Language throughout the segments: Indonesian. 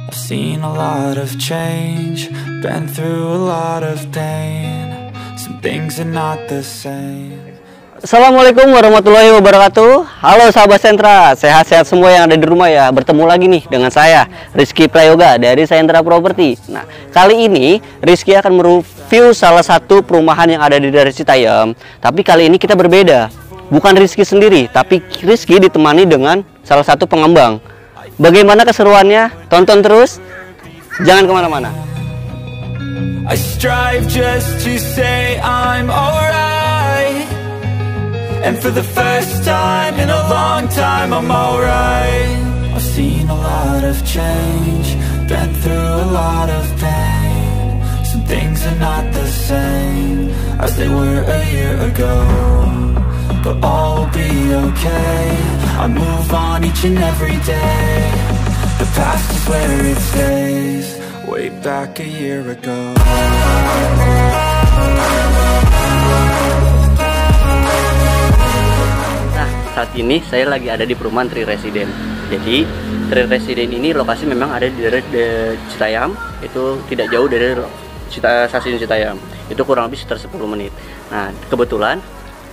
I've seen a lot of change, been through a lot of pain. Some things are not the same. Assalamualaikum warahmatullahi wabarakatuh. Halo sahabat Sentra, sehat-sehat semua yang ada di rumah ya. Bertemu lagi nih dengan saya, Rizky Prayoga dari Sentra Property. Nah, kali ini Rizky akan mereview salah satu perumahan yang ada di daerah Citayam. Tapi kali ini kita berbeda. Bukan Rizky sendiri, tapi Rizky ditemani dengan salah satu pengembang. Bagaimana keseruannya? Tonton terus, jangan kemana-mana. I strive just to say I'm alright, and for the first time in a long time I'm alright. I've seen a lot of change, been through a lot of pain. Some things are not the same as they were a year ago, but all will be okay. I move on each and every day. The past is where it stays, way back a year ago. Nah, saat ini saya lagi ada di perumahan Tri Residen. Jadi, Tri Residen ini lokasi memang ada di daerah Citayam. Itu tidak jauh dari stasiun Citayam. Itu kurang lebih sekitar 10 menit. Nah, kebetulan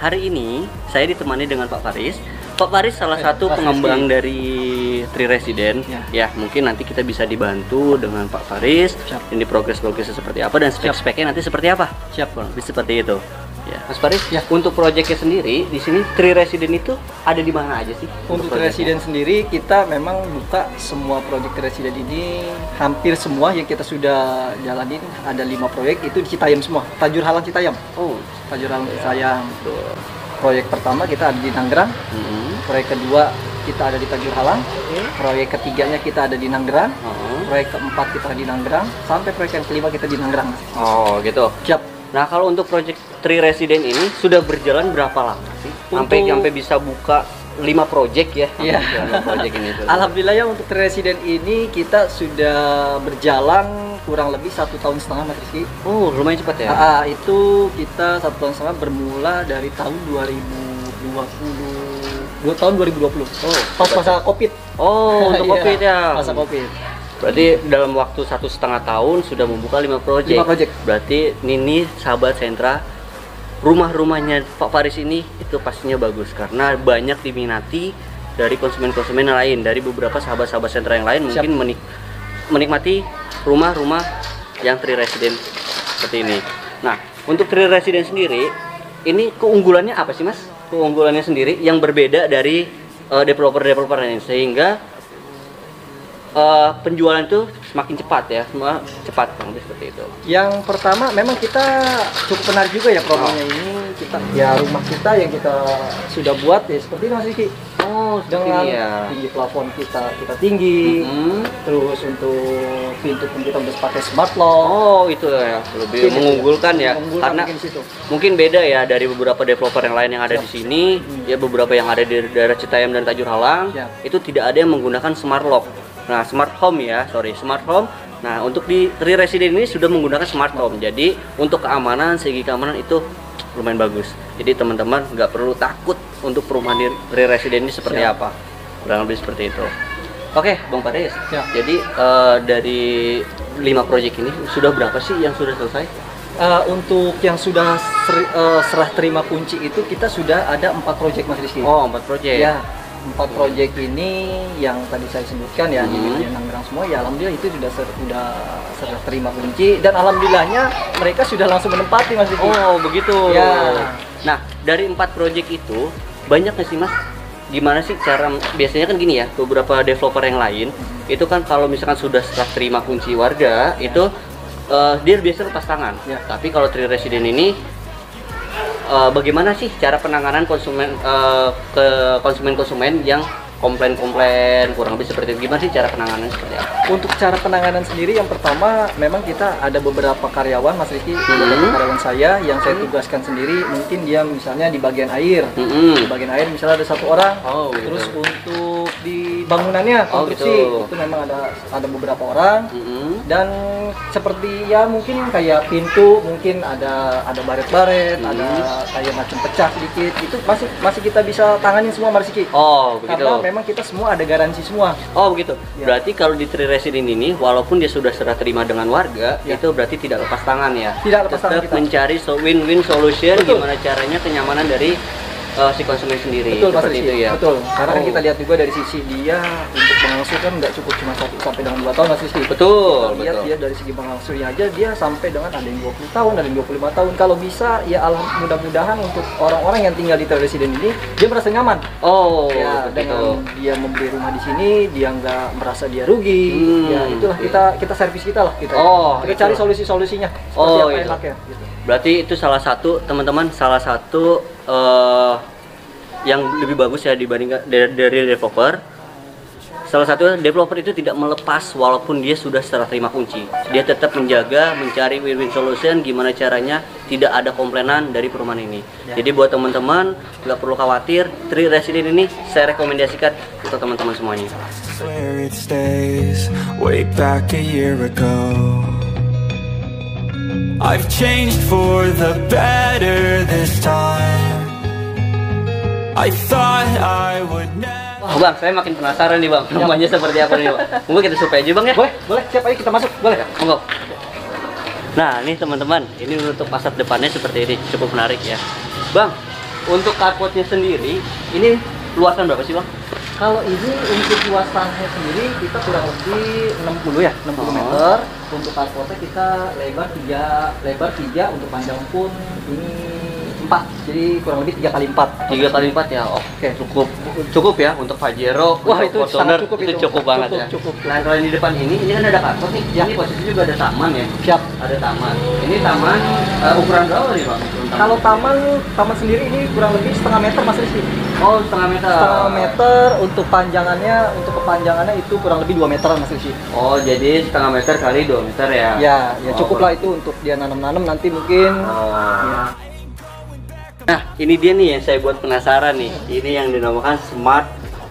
hari ini saya ditemani dengan Pak Faris. Pak Faris salah satu pengembang dari Tri Residen. Ya, mungkin nanti kita bisa dibantu dengan Pak Faris. Ini progres-progresnya seperti apa dan spek-speknya nanti seperti apa. Siap, kurang lebih seperti itu. Ya, Mas Faris, untuk proyeknya sendiri di sini Tri Residen itu ada di mana aja sih? Untuk Tri Residen sendiri kita memang buka semua proyek Tri Residen ini, hampir semua yang kita sudah jalanin. Ada 5 proyek itu di Citayam semua, Tajur Halang Citayam. Oh, Tajur Halang Citayam. Proyek pertama kita ada di Nanggerang, proyek kedua kita ada di Tajur Halang, proyek ketiganya kita ada di Nanggerang, proyek keempat kita di Nanggerang, sampai proyek yang kelima kita di Nanggerang. Oh gitu. Siap. Nah, kalau untuk proyek Tri Residen ini sudah berjalan berapa lama sih? Sampai bisa buka 5 proyek ya? Iya. Proyek ini. Alhamdulillah ya, untuk Tri Residen ini kita sudah berjalan kurang lebih 1,5 tahun, Mas Rizky. Oh, lumayan cepat ya? Itu kita 1,5 tahun bermula dari tahun 2020. Tahun 2020. Oh, pas masa Covid. Oh, untuk Covid ya. Masa Covid. Berarti dalam waktu 1,5 tahun sudah membuka 5 proyek. 5 proyek. Berarti ini sahabat Sentra, rumah-rumahnya Pak Faris ini itu pastinya bagus karena banyak diminati dari konsumen-konsumen lain, dari beberapa sahabat-sahabat Sentra yang lain. Mungkin menikmati rumah-rumah yang Tri Residen seperti ini. Nah, untuk Tri Residen sendiri, ini keunggulannya apa sih, Mas? Keunggulannya sendiri yang berbeda dari developer-developer lain, sehingga penjualan itu semakin cepat ya, cepat seperti itu. Yang pertama memang kita cukup menarik juga ya promonya ini. Rumah kita yang kita sudah buat ya seperti ini, Mas Riki. Oh, dengan tinggi plafon kita tinggi. Terus untuk pintu pun kita udah pakai smart lock. Oh, itu ya lebih mengunggulkan ya. Karena mungkin beda ya dari beberapa developer yang lain yang ada di sini. Ya, beberapa yang ada di daerah Citayam dan Tajur Halang itu tidak ada yang menggunakan smart lock. Nah, smart home. Nah, untuk di Tri Residen ini sudah menggunakan smart home. Jadi untuk keamanan, segi keamanan itu lumayan bagus. Jadi teman-teman nggak perlu takut untuk perumahan di Tri Residen ini seperti apa. Kurang lebih seperti itu. Oke, Bang Faris. Jadi dari 5 proyek ini sudah berapa sih yang sudah selesai? Untuk yang sudah serah terima kunci itu kita sudah ada 4 proyek, Mas Rizky. Oh, 4 proyek. Ya. 4 proyek ini yang tadi saya sebutkan ya, di Nanggerang semua ya, alhamdulillah itu sudah serah terima kunci dan alhamdulillahnya mereka sudah langsung menempati, Mas Diki. Oh, begitu. Ya. Nah, dari 4 proyek itu banyak nggak sih, Mas? Gimana sih cara, biasanya kan gini ya, beberapa developer yang lain itu kan kalau misalkan sudah serah terima kunci warga itu dia biasanya lepas tangan. Tapi kalau Tri Residen ini bagaimana sih cara penanganan konsumen ke konsumen yang komplain-komplain kurang lebih seperti itu? Gimana sih cara penanganan seperti apa? Untuk cara penanganan sendiri yang pertama memang kita ada beberapa karyawan, Mas Riki, beberapa karyawan saya yang saya tugaskan sendiri. Mungkin dia misalnya di bagian air, di bagian air misalnya ada 1 orang. Terus untuk di bangunannya, Oh, konstruksi gitu. itu memang ada beberapa orang. Mm-mm. Dan seperti ya mungkin kayak pintu mungkin ada baret-baret, ada kayak macam pecah sedikit, itu masih kita bisa tanganin semua Mas Rizky. Oh, begitu. Karena memang kita semua ada garansi semua. Oh, begitu. Ya. Berarti kalau di Tri Resident ini walaupun dia sudah serah terima dengan warga, Ya. itu berarti tidak lepas tangan ya. Tidak lepas tangan Tetap kita. mencari win-win solution. Betul. Gimana caranya kenyamanan dari si konsumen sendiri. Betul Mas Seperti Rizky, itu ya. betul. Karena kan Oh. kita lihat juga dari sisi dia untuk bangsu kan nggak cukup cuma 1 sampai dengan 2 tahun Mas Rizky. Betul, Kita lihat betul. dia dari segi bangsunya aja dia sampai dengan ada yang 20 tahun, ada yang 25 tahun. Kalau bisa ya mudah-mudahan untuk orang-orang yang tinggal di Tri Resident ini dia merasa nyaman. Oh, Ya, begitu. dengan dia membeli rumah di sini, dia nggak merasa dia rugi. Ya, itulah kita servis kita lah kita. Oh, kita itu. cari solusi-solusinya seperti Oh, apa itu. enaknya gitu. Berarti itu salah satu teman-teman yang lebih bagus ya dibandingkan dari developer. Salah satu developer itu tidak melepas walaupun dia sudah serah terima kunci. Dia tetap menjaga, mencari win-win solution gimana caranya tidak ada komplainan dari perumahan ini. Ya. Jadi buat teman-teman nggak perlu khawatir, Tri Resident ini saya rekomendasikan untuk teman-teman semuanya. Where it stays way back a year ago. I've changed for the better this time. I thought I would never. Oh, Bang, saya makin penasaran nih Bang, rumahnya seperti apa nih Bang. Mungkin kita survei aja Bang ya. Boleh, siap aja kita masuk, boleh. Monggo. Nah, ini teman-teman, ini untuk fasad depannya seperti ini, cukup menarik ya. Bang, untuk carportnya sendiri, ini luasan berapa sih Bang? Kalau ini untuk luas tanahnya sendiri kita kurang lebih 60 ya, 60 Oh. meter. Untuk carportnya kita lebar 3 untuk panjang pun ini 4. Jadi kurang lebih 3 kali 4. 3 kali 4 ya, oke, cukup ya untuk Pajero. Wah, untuk itu Fortuner, sangat cukup itu itu. cukup banget ya. Cukup. Nah, kalau di depan ini kan ada carport nih. Ya. Ini posisi juga ada taman ya. Siap. Ada taman. Ini taman ukuran berapa nih Bang? Kalau taman sendiri ini kurang lebih setengah meter Mas Rizky. oh, setengah meter. Setengah meter untuk kepanjangannya itu kurang lebih 2 meter Mas Rizky. Oh, jadi setengah meter kali 2 meter ya? Ya cukup lah itu untuk dia nanam-nanam nanti mungkin. Oh. Ya. Nah, ini dia nih yang saya buat penasaran nih. Ini yang dinamakan smart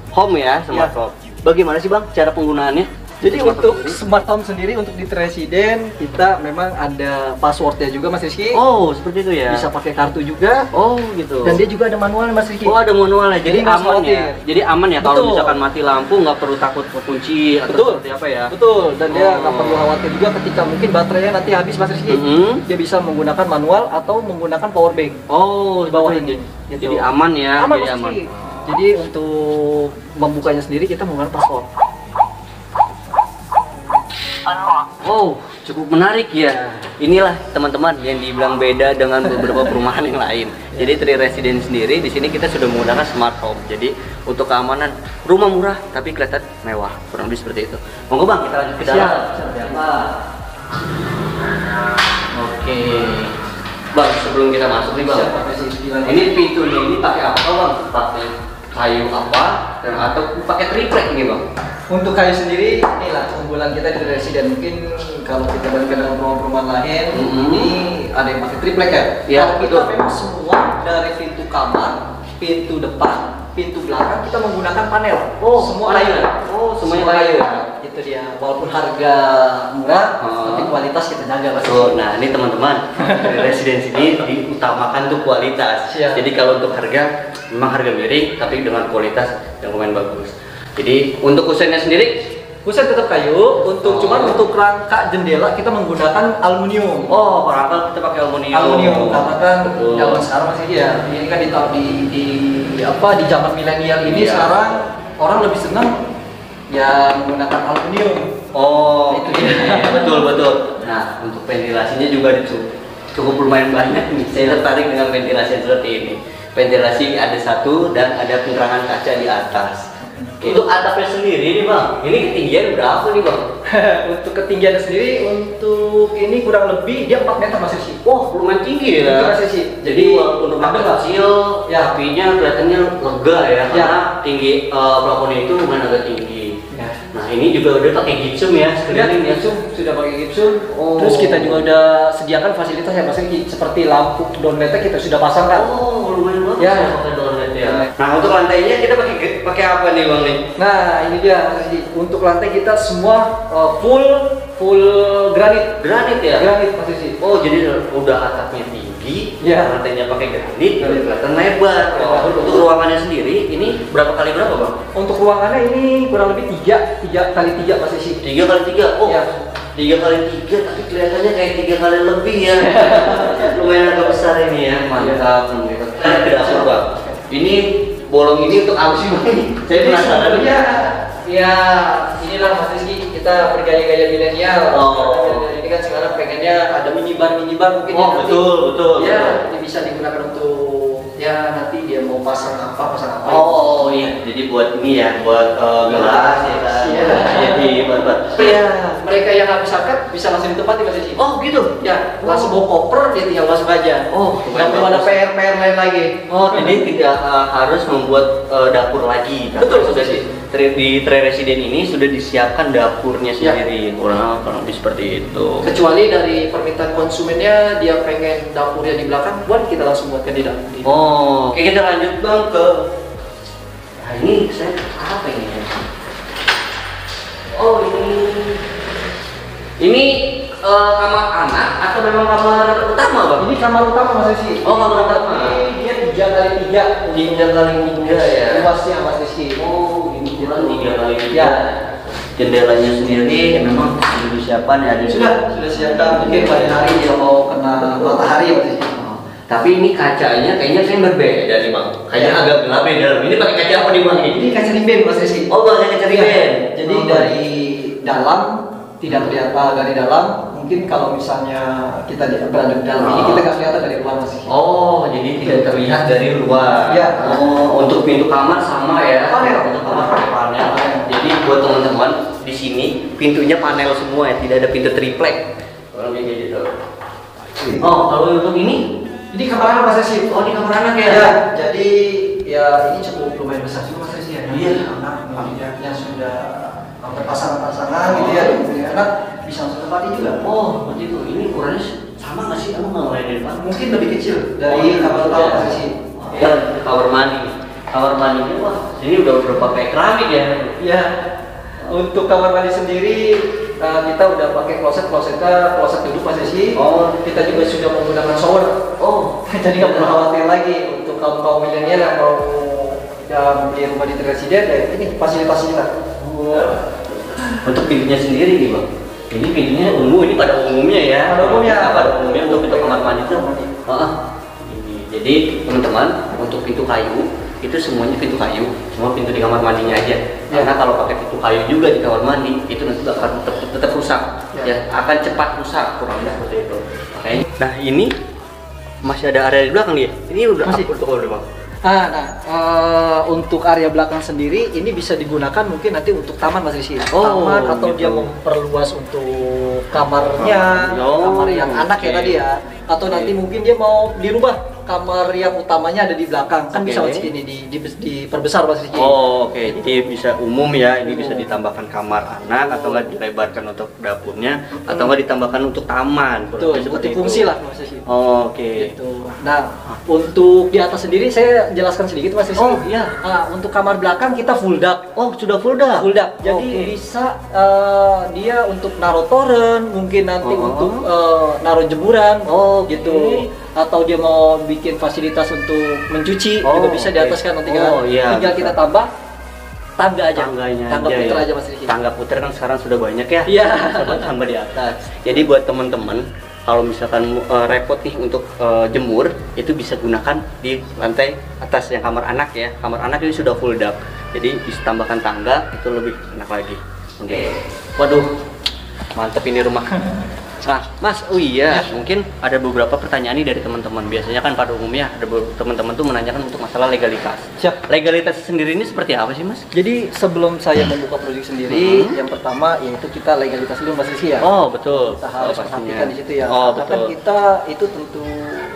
home ya, smart Ya. home. Bagaimana sih Bang cara penggunaannya? Jadi untuk smart home sendiri untuk di Resident kita memang ada passwordnya juga Mas Rizky. Oh, seperti itu ya. Bisa pakai kartu juga. Oh, gitu. Dan dia juga ada manualnya Mas Rizky. Oh, ada manualnya. Jadi Jadi nggak aman ya. khawatir. Jadi aman ya kalau Betul. misalkan mati lampu nggak perlu takut kekunci atau Betul. seperti apa ya. Betul, dan dia Oh. nggak perlu khawatir juga ketika mungkin baterainya nanti habis Mas Rizky. Mhm. Dia bisa menggunakan manual atau menggunakan power bank. Oh, Di bawah betul. ini. Gitu. Jadi aman ya. Aman jadi Mas aman. Rizky. Jadi untuk membukanya sendiri kita menggunakan password. Oh, cukup menarik ya. Inilah teman-teman yang dibilang beda dengan beberapa perumahan yang lain. Jadi Tri Resident sendiri di sini kita sudah menggunakan smart home. Jadi untuk keamanan rumah murah tapi kelihatan mewah. Kurang lebih seperti itu. Monggo Bang, kita lanjut ke dalam. Siap. Seperti apa? Oke. Bang, sebelum kita masuk nih Bang. Siap, pakai sisi Ini pintunya ini pakai apa Bang? Pakai kayu apa dan atau pakai triplek ini Bang? Untuk kayu sendiri, inilah unggulan kita di Resident. Mungkin kalau kita bandingkan dengan perumahan-perumahan lain, ini ada yang pakai triplek ya. Iya, Kalau kita betul. memang semua dari pintu kamar, pintu depan, pintu belakang kita menggunakan panel. Oh, semua panel. kayu. Oh, semuanya Semua kayu. Itu dia. Walaupun harga murah, Oh. tapi kualitas kita jaga Mas. Tuh, nah ini teman-teman, dari residensi ini diutamakan tuh kualitas. Siap. Jadi kalau untuk harga, memang harga miring, tapi dengan kualitas yang lumayan bagus. Jadi untuk kusennya sendiri, Kusen tetap kayu, Oh. cuman untuk rangka jendela kita menggunakan aluminium. oh rangka kita pakai aluminium. Aluminium karena kan Betul. zaman sekarang masih ya ini kan di zaman milenial ini Iya. sekarang orang lebih senang ya menggunakan aluminium. Oh, Itu itu dia. dia. Betul betul. Nah untuk ventilasinya juga cukup lumayan banyak nih. Saya tertarik dengan ventilasi yang seperti ini. Ventilasi ada satu dan ada penerangan kaca di atas. Untuk atapnya sendiri nih Bang, ini ketinggian berapa nih Bang? Untuk ketinggiannya sendiri untuk ini kurang lebih dia 4 meter Mas Rizky. Wah, lumayan tinggi Itu ya. Mas Rizky. Jadi walaupun rumah ada nggak? kecil, Ya. apinya kelihatannya lega ya, Ya. karena tinggi plafonnya itu lumayan agak tinggi. Ya. Nah ini juga udah pakai gypsum ya, sekeliling ya. Gipsum sudah pakai gipsum. Oh. Terus kita juga udah sediakan fasilitas ya Mas Rizky seperti lampu downlightnya kita sudah pasangkan. Oh, lumayan bagus Ya. ya pakai downlight ya. Ya. Nah untuk lantainya kita pakai pakai apa nih Bang nih? Nah, ini dia Mas Rizky. Untuk lantai kita semua full granit. Granit ya? Granit Mas Rizky. Oh, jadi udah atapnya tinggi, Ya. lantainya pakai granit, kelihatan lebar. Ya. Untuk ruangannya sendiri, ini berapa kali berapa Bang? Untuk ruangannya ini kurang lebih 3 kali 3 Mas Rizky. 3 kali 3. Oh, Ya. 3 kali 3, tapi kelihatannya kayak 3 kali lebih ya. Lumayan agak besar ini ya, mantap. Tidak apa Bang. Ini bolong ini untuk apa sih Bang? Saya penasaran. Ya, inilah Mas Rizky, kita bergaya-gaya milenial. Ini kan sekarang pengennya ada minibar mungkin Oh, nanti. betul. Ya, ini bisa digunakan untuk ya nanti dia mau pasang apa. Oh iya, jadi buat ini ya, buat gelas ya kan. Iya. Jadi buat. Ya, mereka yang habis akad bisa langsung ditempati Mas Rizky. Oh gitu. Ya, langsung bawa koper dia tinggal masuk aja. Oh, nggak perlu ada PR lain lagi. Oh, jadi tidak harus membuat dapur lagi. Betul, sudah di Tri Residen ini sudah disiapkan dapurnya Ya. sendiri. Kurang lebih seperti itu. Kecuali dari permintaan konsumennya dia pengen dapurnya di belakang, buat kita langsung buatkan di dalam. Oh, oke kita lanjut Bang ke. Nah, ini saya apa ini? Oh ini kamar anak atau memang kamar utama Bang? Ini kamar utama Mas Rizky. Oh, kamar utama. Ini dia 3 kali 3. 3 kali 3 ya. Luasnya Mas Rizky. Oh, ini kurang 3 kali 3. Ya. Jendelanya sendiri memang sudah disiapkan ya. Sudah siapkan. Mungkin pada hari dia mau kena matahari Mas Rizky. Tapi ini kacanya kayaknya saya berbeda nih Bang. Kayaknya agak gelap ya dalam. Ini pakai kaca apa nih Bang? Ini kaca riben Mas Rizky. Oh, pakai kaca riben. Jadi dari dalam tidak kelihatan dari dalam. Mungkin kalau misalnya kita berada di dalam ini kita nggak kelihatan dari luar Mas Rizky. Oh, jadi tidak terlihat dari luar. Ya. Oh, untuk pintu kamar sama ya. Panel. Untuk kamar pakai panel. Jadi buat teman-teman di sini pintunya panel semua ya, tidak ada pintu triplek. Kalau kayak gitu. Oh, kalau untuk ini kamar anak Mas Rizky. Oh, di kamar anak ya? Ya, jadi ya ini cukup lumayan besar juga Mas Rizky ya. Iya. Anak yang sudah pasangan gitu ya, punya anak bisa langsung tempati juga. Oh, seperti itu. Ini ukurannya sama nggak sih? Emang nggak mulai dari mana? Mungkin lebih kecil dari kamar utama Mas Rizky. Ya, kamar mandi. Kamar mandinya wah, ini udah pakai keramik ya. Ya, untuk kamar mandi sendiri kita udah pakai kloset duduk Mas Rizky. Oh. Kita juga sudah menggunakan shower. Oh, Jadi nggak perlu khawatir lagi untuk kaum milenial yang mau beli rumah di Tri Residen. Ini fasilitasnya kita. untuk pintunya sendiri nih Bang. Ini pintunya ungu, ini pada umumnya ya. Pada umumnya untuk pintu kamar mandi itu. Ini. Jadi teman-teman untuk pintu kayu itu semuanya pintu kayu, semua pintu di kamar mandinya aja. Karena kalau pakai pintu kayu juga di kamar mandi itu nanti akan tetap rusak. Ya, akan cepat rusak kurang lebih seperti itu. Makanya. Nah ini masih ada area di belakang dia. Ini udah Masih. udah Bang. Untuk area belakang sendiri ini bisa digunakan mungkin nanti untuk taman Mas Rizky. Oh, Taman atau gitu. dia memperluas untuk kamarnya, Oh, kamar yang anak ya oke. tadi ya. Atau nanti mungkin dia mau dirubah kamar yang utamanya ada di belakang kan bisa Oke. Mas Rizky ini diperbesar Mas Rizky. Oh, oke. Jadi bisa umum ya, ini bisa ditambahkan kamar anak atau enggak dilebarkan untuk dapurnya atau enggak ditambahkan untuk taman. kurang Betul, lebih seperti multifungsi itu. lah Mas Rizky. Oh, oke. Gitu. Nah, untuk di atas sendiri saya jelaskan sedikit Mas Rizky. Oh, iya. Untuk kamar belakang kita full duct. Oh, sudah full dah. Full duct. Jadi Oke. bisa dia untuk naruh toren, mungkin nanti Oh. untuk naruh jemuran. Oh, gitu. Atau dia mau bikin fasilitas untuk mencuci Oh, juga bisa di atas oke. kan nanti kan. Oh, iya. Tinggal kita tambah tangga aja. Tangganya Tangga aja puter ya. aja Mas Rizky. Tangga puter kan sekarang sudah banyak ya. Iya. Bisa tambah di atas. Jadi buat teman-teman kalau misalkan repot nih untuk jemur itu bisa gunakan di lantai atas yang kamar anak ya. Kamar anak ini sudah full duct. Jadi bisa tambahkan tangga itu lebih enak lagi. Oke. Waduh. Mantep ini rumah. Nah, Mas, oh iya, mungkin ada beberapa pertanyaan nih dari teman-teman. Biasanya kan pada umumnya ada teman-teman tuh menanyakan untuk masalah legalitas. Siap. Legalitas sendiri ini seperti apa sih, Mas? Jadi sebelum saya membuka produk sendiri, yang pertama yaitu kita legalitas dulu Mas Rizky ya. Oh, betul. Kita harus pastinya. perhatikan di situ ya. Oh, Karena kan betul. kita itu tentu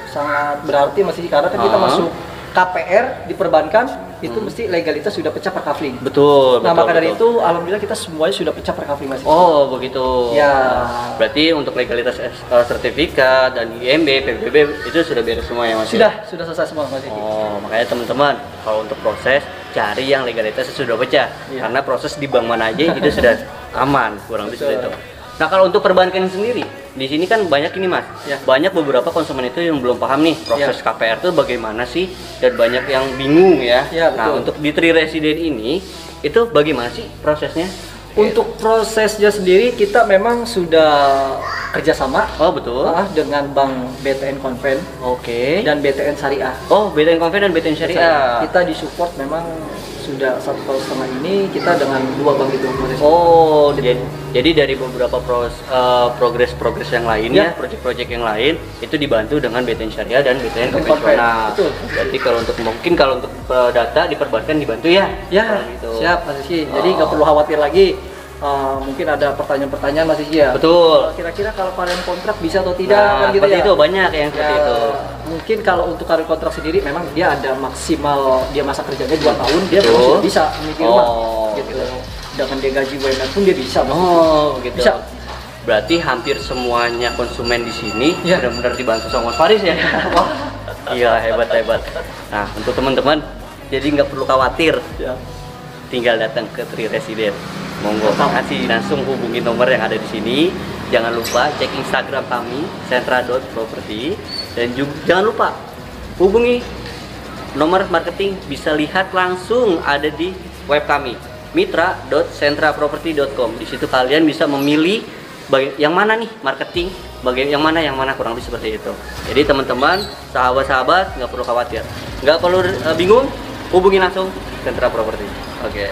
sangat berarti Mas Rizky karena kan kita Ah. masuk KPR di perbankan itu mesti legalitas sudah pecah per kafling. Betul. Nah, betul, maka dari betul. itu alhamdulillah kita semuanya sudah pecah per kafling Mas Rizky. Oh, begitu. Ya. Berarti untuk legalitas sertifikat dan IMB, PBB itu sudah beres semua ya, Mas? Sudah selesai semua Mas Rizky. Oh, makanya teman-teman kalau untuk proses cari yang legalitasnya sudah pecah. Iya. Karena proses di bank mana aja itu sudah aman, kurang lebih seperti itu. Nah, kalau untuk perbankan sendiri, di sini kan banyak ini Mas. Ya. Banyak beberapa konsumen itu yang belum paham nih proses Ya. KPR itu bagaimana sih, dan banyak yang bingung ya. Ya, Nah, betul. untuk di Tri Resident ini itu bagaimana sih prosesnya? Untuk prosesnya sendiri kita memang sudah kerjasama Oh, betul. dengan Bank BTN Conven Oke. dan BTN Syariah. Oh, BTN Conven dan BTN Syariah. Kita disupport memang sudah 1,5 tahun ini kita dengan 2 bank itu. Oh, jadi dari beberapa progres yang lainnya, Ya. proyek-proyek yang lain itu dibantu dengan BTN Syariah dan BTN Conven. konvensional. Betul. Berarti kalau untuk data di perbankan dibantu ya? Ya, Gitu. siap Mas Rizky. Jadi nggak perlu khawatir lagi. Mungkin ada pertanyaan-pertanyaan Mas Rizky ya. Betul. Kira-kira kalau kalian kontrak bisa atau tidak Nah, kan gitu seperti ya. itu banyak yang seperti Ya, itu. mungkin kalau untuk karir kontrak sendiri memang dia ada maksimal dia masa kerjanya 2 tahun dia Betul. sudah bisa memiliki rumah Oh, gitu. gitu. Dengan dia gaji UMR pun dia bisa. Mas. Oh, gitu. Bisa. Berarti hampir semuanya konsumen di sini Ya. benar-benar dibantu sama Mas Faris ya. Wah, iya hebat. Nah, untuk teman-teman, jadi nggak perlu khawatir. Ya. Tinggal datang ke Tri Resident. Monggo kasih langsung hubungi nomor yang ada di sini. Jangan lupa cek Instagram kami sentra.property, dan juga jangan lupa hubungi nomor marketing, bisa lihat langsung ada di web kami mitra.sentraproperty.com. Di situ kalian bisa memilih yang mana nih marketing, yang mana kurang lebih seperti itu. Jadi teman-teman, sahabat-sahabat nggak perlu khawatir, nggak perlu bingung, hubungi langsung Sentra Property. Oke.